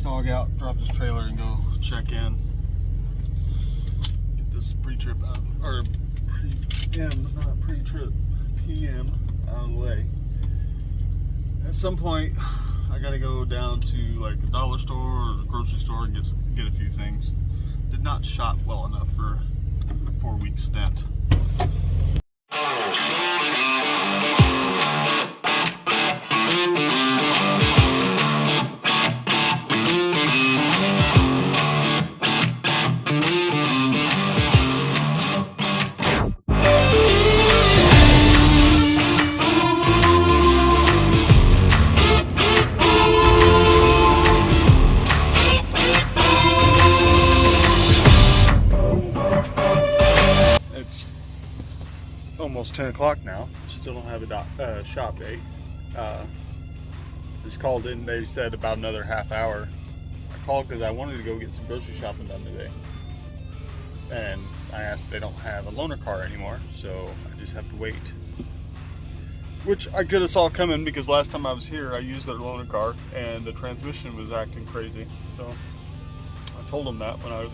dog out, drop this trailer, and go check in. Get this pre-trip out, or pre-PM, not pre-trip, PM out of the way. At some point, I gotta go down to like a dollar store or a grocery store and get a few things. Did not shop well enough for a 4-week stint. Almost 10 o'clock now. Still don't have a shop date. Just called in. They said about another half hour. I called because I wanted to go get some grocery shopping done today, and I asked if they don't have a loaner car anymore, so I just have to wait. Which I could have saw coming because last time I was here, I used their loaner car and the transmission was acting crazy. So I told them that when I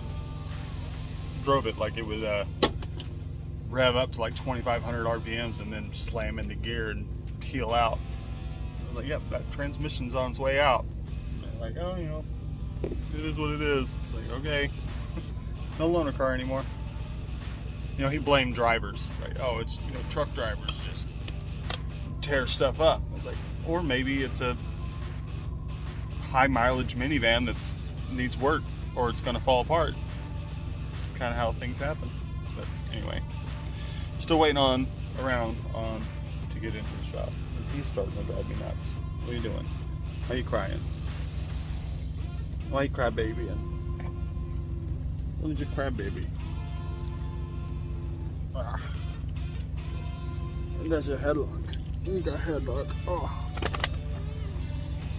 drove it, like it would rev up to like 2,500 RPMs and then slam into gear and peel out. I was like, yep, that transmission's on its way out. And they're like, oh, you know, it is what it is. Like, okay, no loaner car anymore. You know, he blamed drivers. Like, oh, it's, you know, truck drivers just tear stuff up. I was like, or maybe it's a high mileage minivan that's needs work, or it's gonna fall apart. It's kind of how things happen. But anyway. Still waiting around to get into the shop. He's starting to drive me nuts. What are you doing? Why are you crying? Why are you crybabying? What did you crybaby? Ah. That's a headlock. You got a headlock. Oh.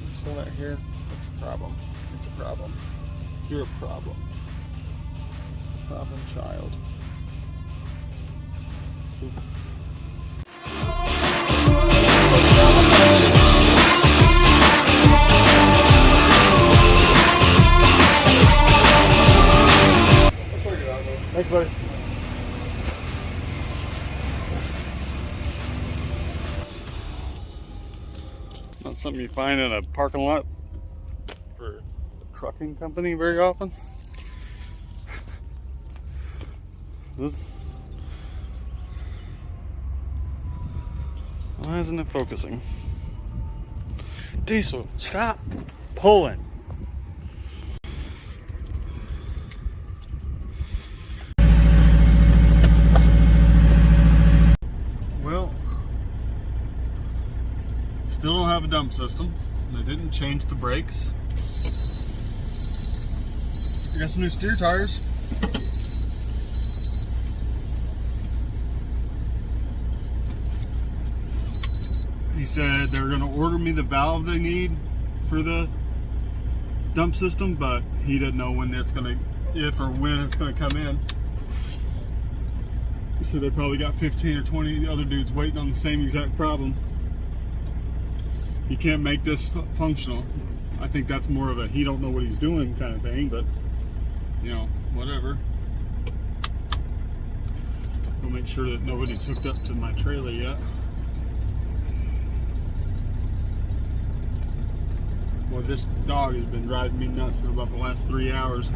This one right here, that's a problem. It's a problem. You're a problem. Problem child. Thanks, buddy. Not something you find in a parking lot for a trucking company very often. Why isn't it focusing? Diesel, stop pulling. Well, still don't have a dump system. They didn't change the brakes. I got some new steer tires. He said they're going to order me the valve they need for the dump system, but he doesn't know when it's going to, if or when it's going to come in. He said they probably got 15 or 20 other dudes waiting on the same exact problem. You can't make this functional. I think that's more of a he don't know what he's doing kind of thing, but you know, whatever. I'll make sure that nobody's hooked up to my trailer yet. Well, this dog has been driving me nuts for about the last 3 hours.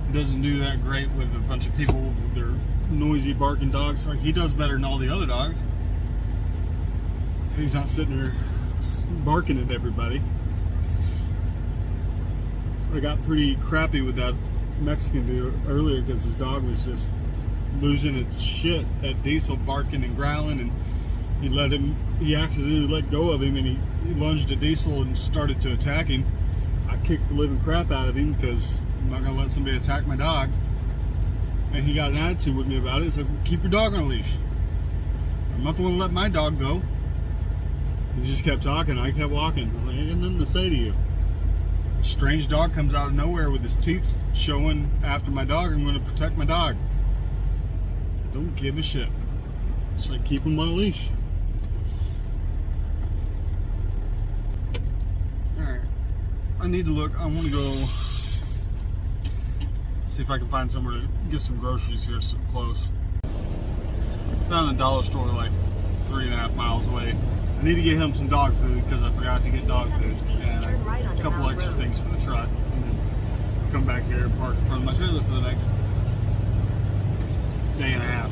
It doesn't do that great with a bunch of people with their noisy barking dogs. Like, he does better than all the other dogs. He's not sitting there barking at everybody. I got pretty crappy with that Mexican dude earlier because his dog was just losing its shit at Diesel, barking and growling, and he accidentally let go of him, and he lunged at Diesel and started to attack him. I kicked the living crap out of him because I'm not gonna let somebody attack my dog. And he got an attitude with me about it. He said, keep your dog on a leash. I'm not the one to let my dog go. He just kept talking. I kept walking. I'm like, I got nothing to say to you. A strange dog comes out of nowhere with his teeth showing after my dog. I'm going to protect my dog. Don't give a shit. Just like keep him on a leash. Alright. I need to look. I want to go see if I can find somewhere to get some groceries here so close. Found a dollar store like 3.5 miles away. I need to get him some dog food because I forgot to get dog food and a couple extra things for the truck. And then come back here and park in front of my trailer for the next day and a half.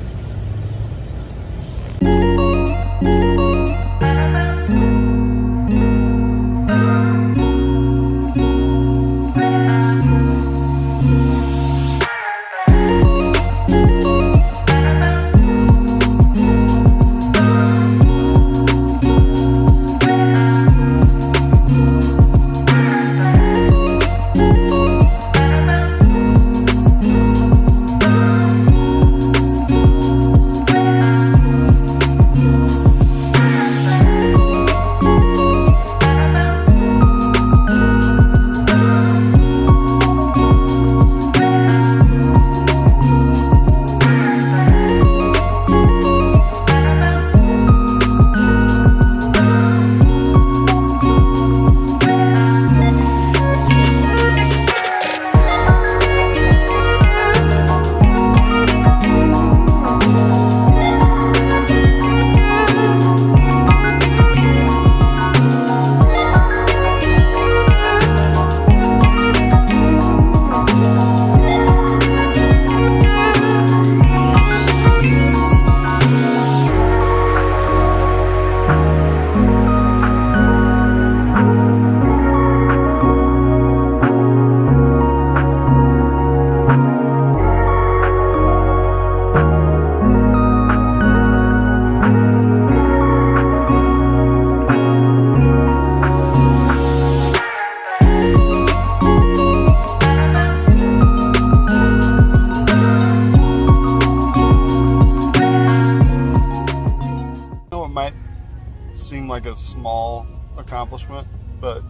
Seem like a small accomplishment, but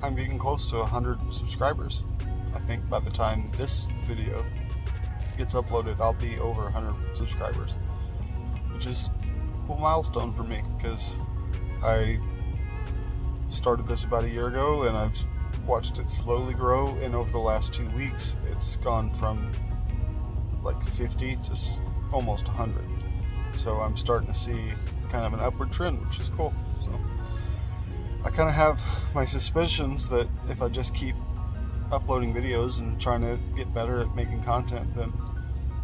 I'm getting close to 100 subscribers. I think by the time this video gets uploaded, I'll be over 100 subscribers, which is a cool milestone for me because I started this about a year ago and I've watched it slowly grow, and over the last 2 weeks it's gone from like 50 to almost 100. So I'm starting to see kind of an upward trend, which is cool. So I kind of have my suspicions that if I just keep uploading videos and trying to get better at making content, then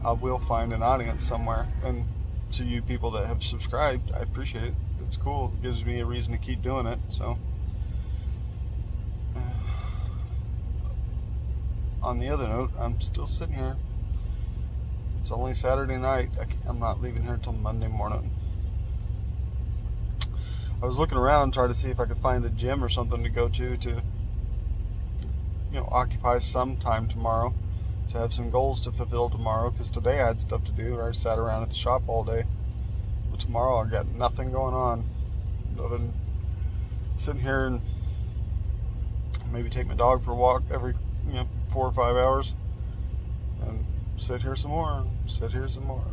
I will find an audience somewhere. And to you people that have subscribed, I appreciate it. It's cool. It gives me a reason to keep doing it. So on the other note, I'm still sitting here. It's only Saturday night. I'm not leaving here until Monday morning. I was looking around trying to see if I could find a gym or something to go to occupy some time tomorrow, to have some goals to fulfill tomorrow, because today I had stuff to do. I sat around at the shop all day, but tomorrow I got nothing going on other than sitting here and maybe take my dog for a walk every 4 or 5 hours and sit here some more, sit here some more.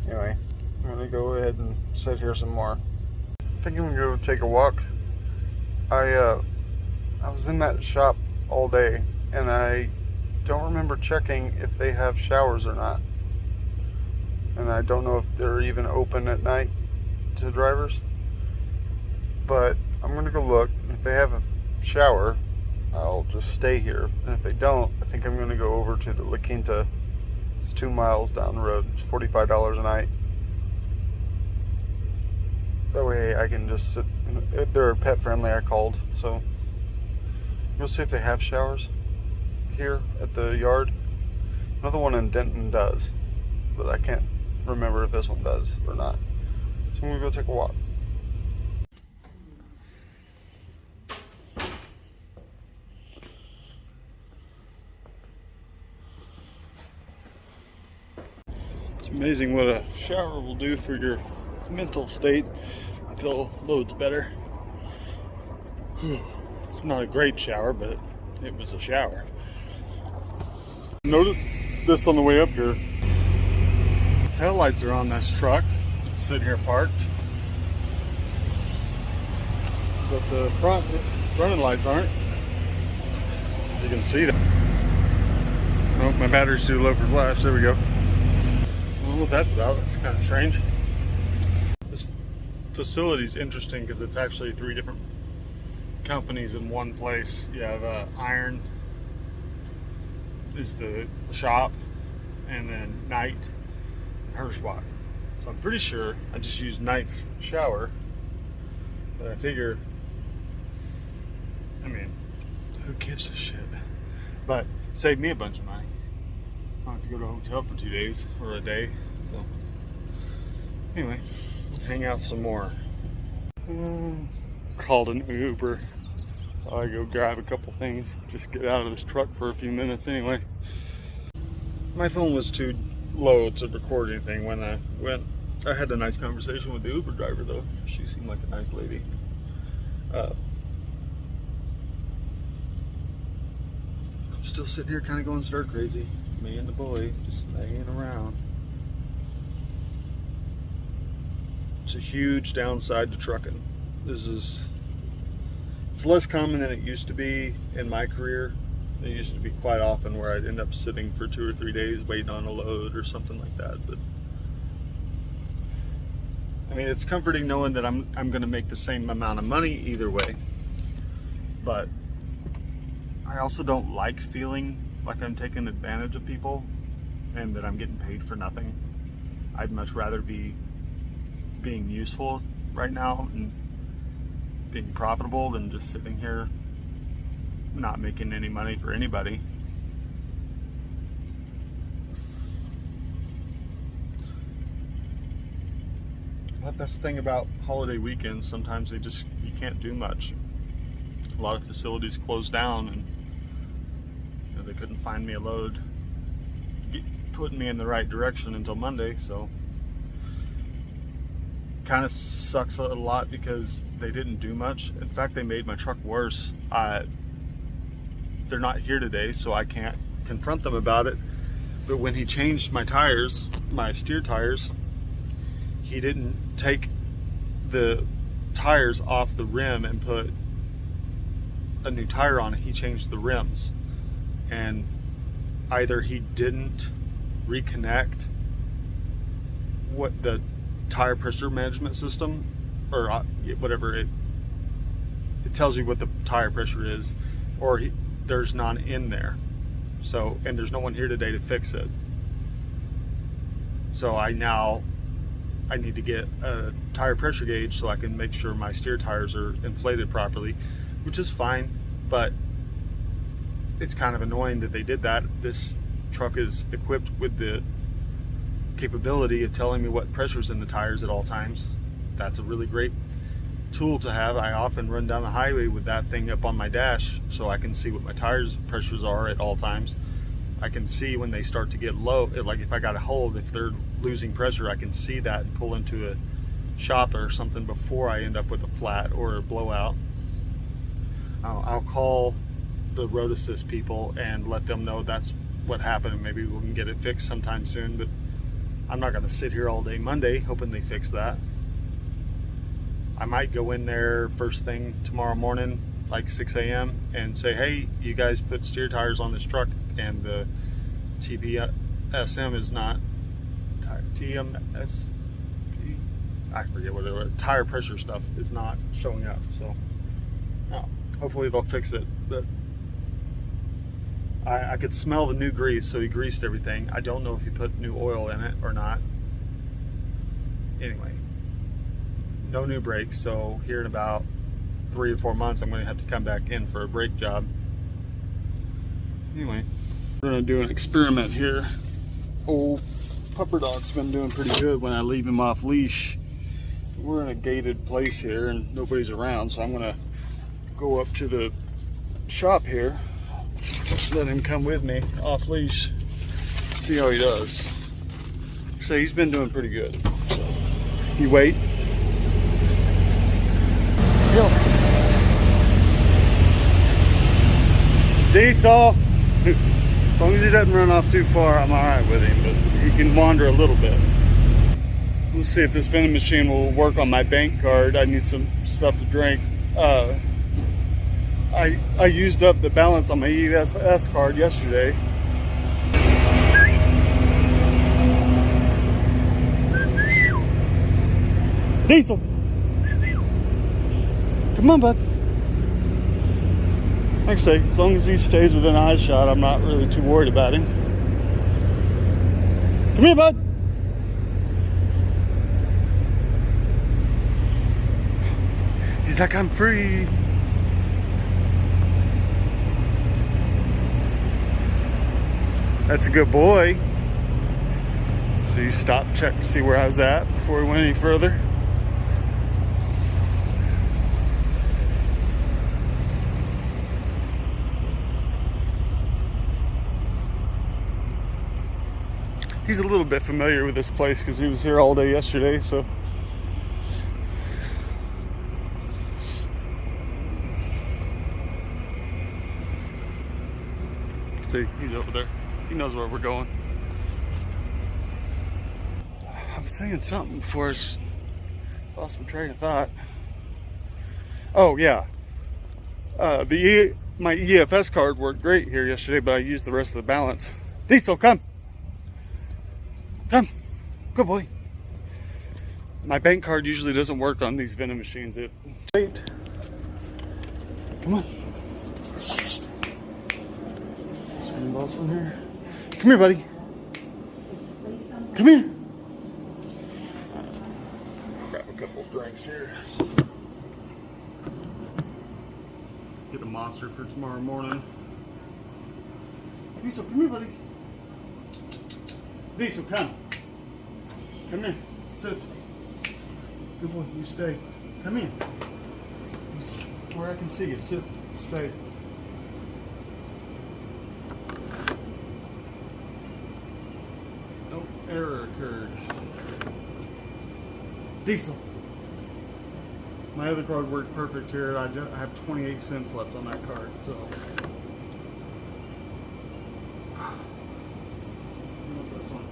Anyway, I'm gonna go ahead and sit here some more. I think I'm gonna go take a walk. I was in that shop all day and I don't remember checking if they have showers or not. And I don't know if they're even open at night to drivers. But I'm gonna go look. If they have a shower, I'll just stay here. And if they don't, I think I'm gonna go over to the La Quinta. It's 2 miles down the road. It's $45 a night. That way I can just sit. They're pet friendly, I called. So we'll see if they have showers here at the yard. Another one in Denton does, but I can't remember if this one does or not. So I'm gonna go take a walk. It's amazing what a shower will do for your mental state. I feel loads better. It's not a great shower, but it was a shower. Notice this on the way up here. Tail lights are on this truck. It's sitting here parked. but the front running lights aren't. You can see that. Oh, my battery's too low for flash. There we go. I don't know what that's about. That's kind of strange. This facility's interesting because it's actually 3 different companies in one place. You have Iron is the shop, and then Night and Hirschbach. So I'm pretty sure I just used Night shower, but I figure, I mean, who gives a shit? But saved me a bunch of money. I don't have to go to a hotel for 2 days or a day. So anyway, hang out some more. Called an Uber. I go grab a couple things, just get out of this truck for a few minutes anyway. My phone was too low to record anything when I went. I had a nice conversation with the Uber driver though. She seemed like a nice lady. I'm still sitting here kind of going stir crazy. Me and the boy just laying around. It's a huge downside to trucking. It's less common than it used to be in my career. It used to be quite often where I'd end up sitting for 2 or 3 days waiting on a load or something like that. But I mean, it's comforting knowing that I'm going to make the same amount of money either way. But I also don't like feeling like I'm taking advantage of people and that I'm getting paid for nothing. I'd much rather be being useful right now and being profitable than just sitting here not making any money for anybody. But that's the thing about holiday weekends. Sometimes you can't do much. A lot of facilities close down, and they couldn't find me a load putting me in the right direction until Monday. So kind of sucks a lot because they didn't do much. In fact, they made my truck worse. They're not here today, so I can't confront them about it. But when he changed my tires, my steer tires, he didn't take the tires off the rim and put a new tire on it. He changed the rims, and either he didn't reconnect what the tire pressure management system, or whatever it tells you what the tire pressure is, or there's none in there. So, and there's no one here today to fix it. So I need to get a tire pressure gauge so I can make sure my steer tires are inflated properly, which is fine, but it's kind of annoying that they did that. This truck is equipped with the capability of telling me what pressure's in the tires at all times. That's a really great tool to have. I often run down the highway with that thing up on my dash so I can see what my tires pressures are at all times. I can see when they start to get low, like if I got a hold, if they're losing pressure, I can see that and pull into a shop or something before I end up with a flat or a blowout. I'll call the Road Assist people and let them know that's what happened, and maybe we can get it fixed sometime soon. But I'm not going to sit here all day Monday hoping they fix that. I might go in there first thing tomorrow morning, like 6 a.m. and say, hey, you guys put steer tires on this truck and the TPSM is not, TMS, I forget what it was, tire pressure stuff is not showing up. So hopefully they'll fix it. But I could smell the new grease, so he greased everything. I don't know if he put new oil in it or not. Anyway, no new brakes, so here in about 3 or 4 months I'm going to have to come back in for a brake job. Anyway, we're going to do an experiment here. Old pupper dog's been doing pretty good when I leave him off leash. We're in a gated place here and nobody's around, so I'm going to go up to the shop here, let him come with me off leash, see how he does. So he's been doing pretty good. So you wait. Yo. Diesel. As long as he doesn't run off too far, I'm alright with him, but he can wander a little bit. We'll see if this vending machine will work on my bank card. I need some stuff to drink. Uh, I used up the balance on my EFS card yesterday. Diesel! Come on, bud. Like I say, as long as he stays within eye shot, I'm not really too worried about him. Come here, bud. He's like, I'm free. That's a good boy. So you stopped, check, see where I was at before we went any further. He's a little bit familiar with this place because he was here all day yesterday, so. See, he's over there. He knows where we're going. I was saying something before I lost my train of thought. Oh, yeah. My EFS card worked great here yesterday, but I used the rest of the balance. Diesel, come. Come. Good boy. My bank card usually doesn't work on these vending machines. Wait. Come on. Boss in here. Come here, buddy. Come here. Grab a couple of drinks here. Get a Monster for tomorrow morning. Diesel, come here, buddy. Diesel, come. Come here. Sit. Good boy. You stay. Come here. Where I can see you. Sit. Stay. Error occurred. Diesel. My other card worked perfect here. I have 28 cents left on that card, so. This one.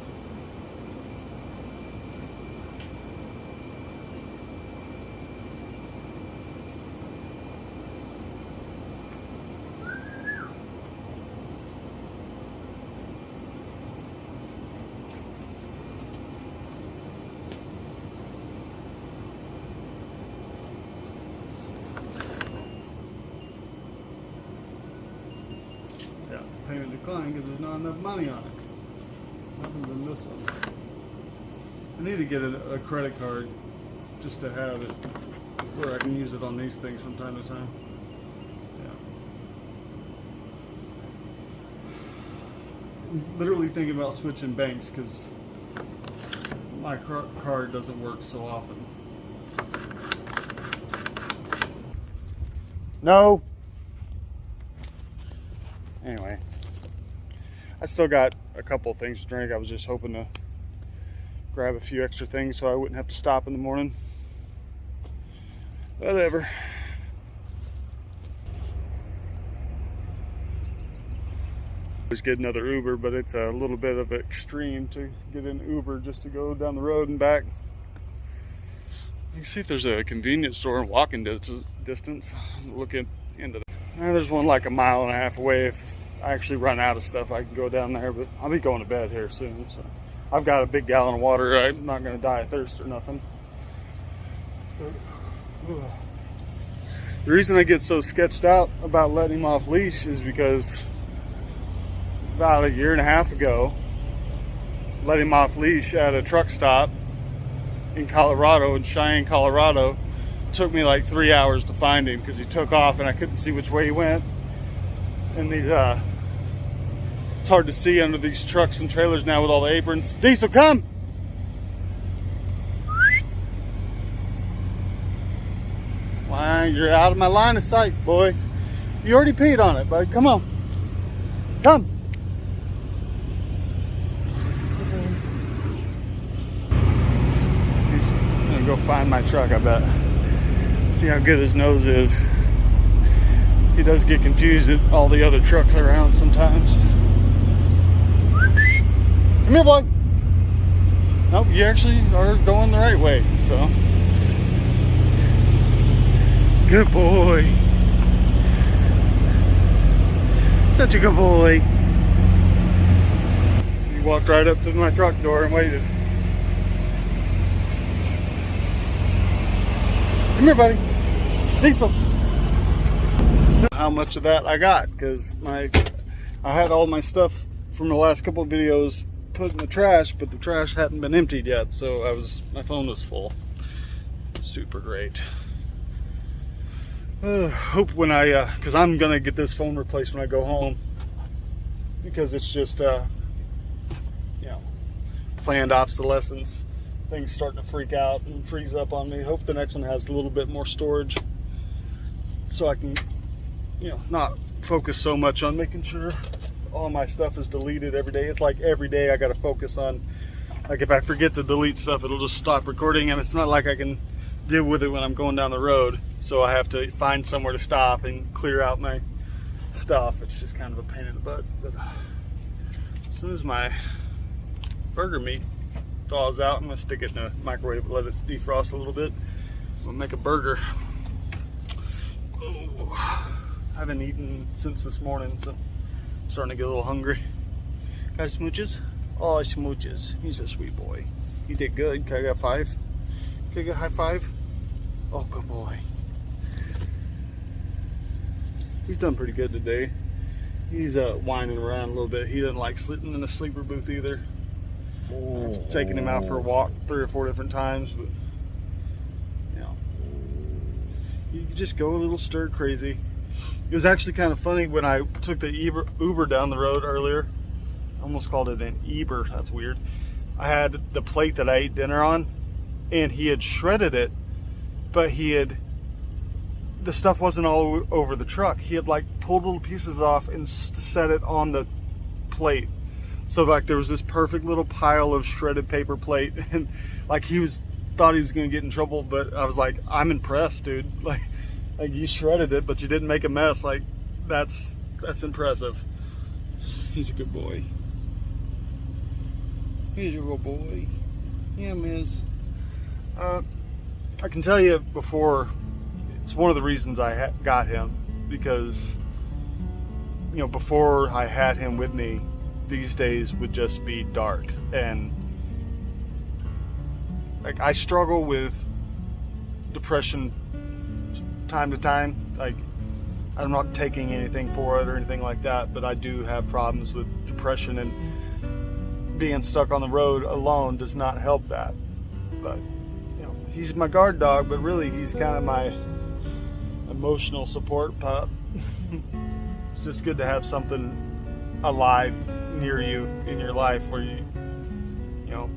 Payment decline because there's not enough money on it. What happens in this one? I need to get a credit card just to have it where I can use it on these things from time to time. Yeah. I'm literally thinking about switching banks because my card doesn't work so often. No. Anyway, I still got a couple of things to drink. I was just hoping to grab a few extra things so I wouldn't have to stop in the morning. Whatever. Just get another Uber, but it's a little bit of an extreme to get an Uber just to go down the road and back. You can see if there's a convenience store in walking distance. Looking into that. There's one like a mile and a half away. If I actually run out of stuff, I can go down there, but I'll be going to bed here soon. So I've got a big gallon of water. I'm not going to die of thirst or nothing. The reason I get so sketched out about letting him off leash is because about a year and a half ago, let him off leash at a truck stop in Colorado, in Cheyenne, Colorado. Took me like 3 hours to find him because he took off and I couldn't see which way he went. And these it's hard to see under these trucks and trailers now with all the aprons. Diesel, come! Why, you're out of my line of sight, boy. You already peed on it, bud. Come on. Come. He's gonna go find my truck, I bet. See how good his nose is. He does get confused at all the other trucks around sometimes. Come here, boy. Nope, you actually are going the right way, so. Good boy. Such a good boy. He walked right up to my truck door and waited. Come here, buddy. Diesel. So how much of that I got, because I had all my stuff from the last couple of videos put in the trash, but the trash hadn't been emptied yet, so my phone was full. Super great. Hope when because I'm gonna get this phone replaced when I go home, because it's just you know, planned obsolescence. Things starting to freak out and freeze up on me. Hope the next one has a little bit more storage, so I can, you know, not focus so much on making sure all my stuff is deleted every day. It's like every day I got to focus on, like, if I forget to delete stuff, it'll just stop recording, and it's not like I can deal with it when I'm going down the road, so I have to find somewhere to stop and clear out my stuff. It's just kind of a pain in the butt. But as soon as my burger meat thaws out, I'm gonna stick it in the microwave and let it defrost a little bit. We'll make a burger. Oh, I haven't eaten since this morning, so I'm starting to get a little hungry. Guys, smooches? Oh, smooches. He's a sweet boy. He did good. Can I get 5? Can I get a high 5? Oh, good boy. He's done pretty good today. He's whining around a little bit. He doesn't like sitting in a sleeper booth either. I've taken him out for a walk 3 or 4 different times, but you know, you just go a little stir crazy. It was actually kind of funny when I took the Uber down the road earlier. I almost called it an Uber. That's weird. I had the plate that I ate dinner on, and he had shredded it, but the stuff wasn't all over the truck. He had like pulled little pieces off and set it on the plate. So like there was this perfect little pile of shredded paper plate, and like thought he was gonna get in trouble, but I was like, I'm impressed, dude. Like you shredded it, but you didn't make a mess. Like that's impressive. He's a good boy. He's a good boy. Yeah, miss. I can tell you before, it's one of the reasons I got him, because, you know, before I had him with me, these days would just be dark, and like I struggle with depression time to time. Like I'm not taking anything for it or anything like that, but I do have problems with depression, and being stuck on the road alone does not help that. But you know, he's my guard dog, but really he's kind of my emotional support pup. It's just good to have something alive near you in your life where you know,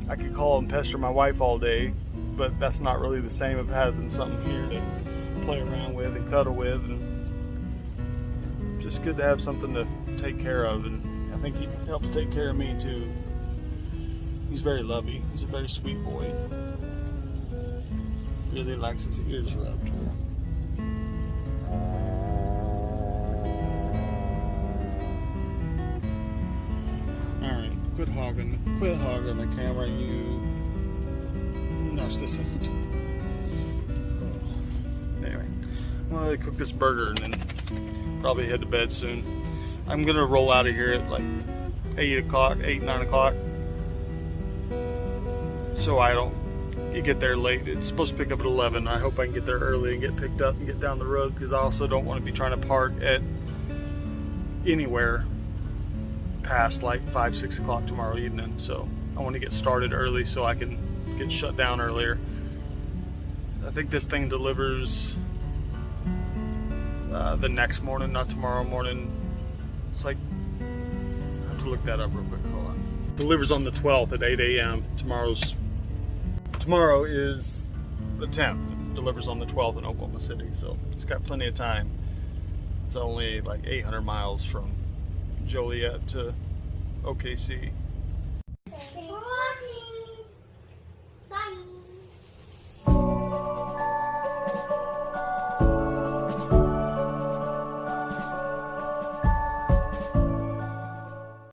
I could call and pester my wife all day, but that's not really the same of having something here to play around with and cuddle with, and just good to have something to take care of. And I think he helps take care of me too. He's very lovey. He's a very sweet boy. Really likes his ears rubbed. Alright, quit hogging the camera, you narcissist. Anyway, I'm gonna cook this burger and then probably head to bed soon. I'm gonna roll out of here at like 8 o'clock, 9 o'clock, so I don't get there late. It's supposed to pick up at 11. I hope I can get there early and get picked up and get down the road, because I also don't want to be trying to park at anywhere past like 5-6 o'clock tomorrow evening. So I want to get started early so I can get shut down earlier. I think this thing delivers the next morning, not tomorrow morning. It's like, I have to look that up real quick. Hold on. Delivers on the 12th at 8 a.m. Tomorrow is the 10th. It delivers on the 12th in Oklahoma City, so it's got plenty of time. It's only like 800 miles from Joliet to OKC.